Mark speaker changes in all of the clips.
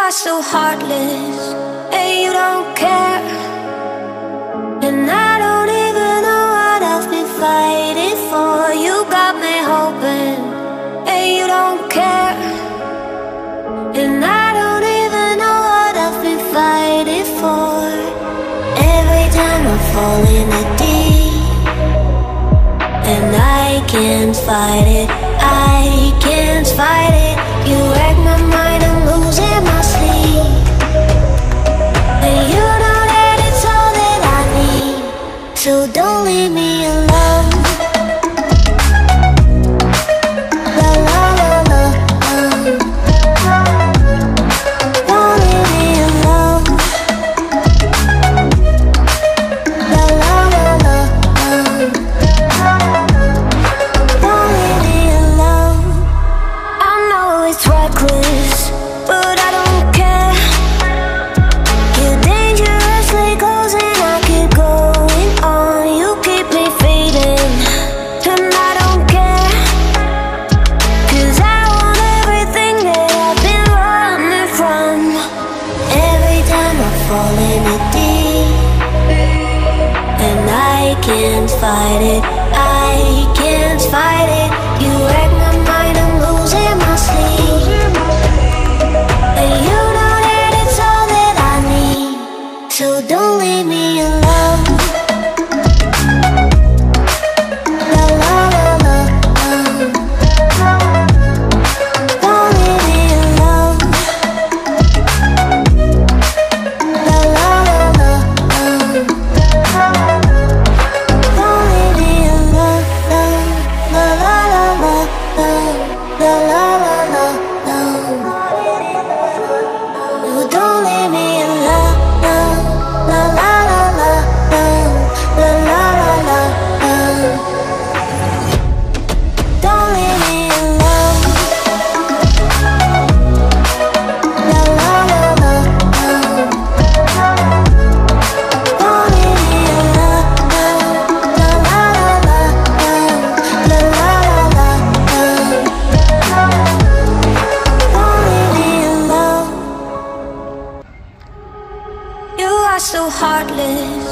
Speaker 1: are so heartless, and you don't care. And I don't even know what I've been fighting for. You got me hoping, and you don't care. And I don't even know what I've been fighting for. Every time I fall in the deep, and I can't fight it, I can't fight it. You wreck my mind, I'm losing my sleep. And you know that it's all that I need, so don't leave me alone. La la la la, don't leave me alone. La la la la, don't leave me alone. I know it's reckless, but I don't care. You're dangerously close and I keep going on. You keep me fading, and I don't care. 'Cause I want everything that I've been running from. Every time I fall in it deep, and I can't fight it, I can't fight it. You wreck my mind, I'm losing my sleep. And you know that it's all that I need, so don't leave me alone. La la la la, don't leave me alone. La la la la, don't leave me alone. La la la la, la la la la, no, don't leave me alone. La la la la, la la la la, don't leave me alone. La la la la, don't leave me alone. La la la la, la la la la, don't leave me alone. You are so heartless,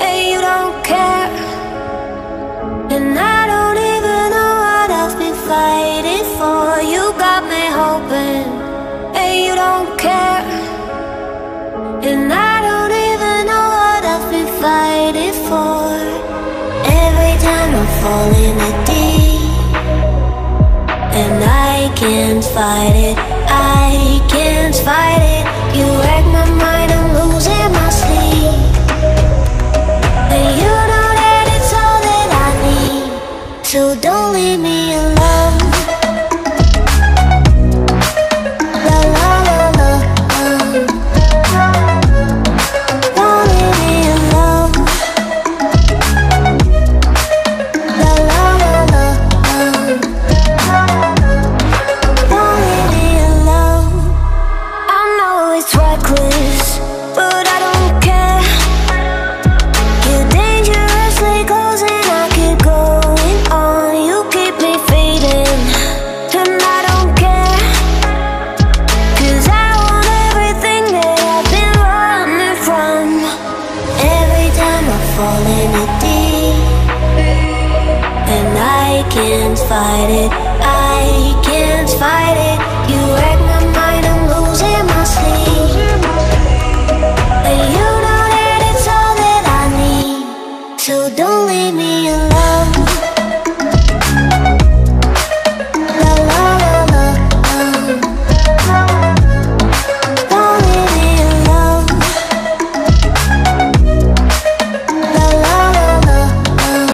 Speaker 1: and you don't care. And I don't even know what I've been fighting for. You got me hoping, and you don't care. And I don't even know what I've been fighting for. Every time I fall in the deep, and I can't fight it, I can't fight it.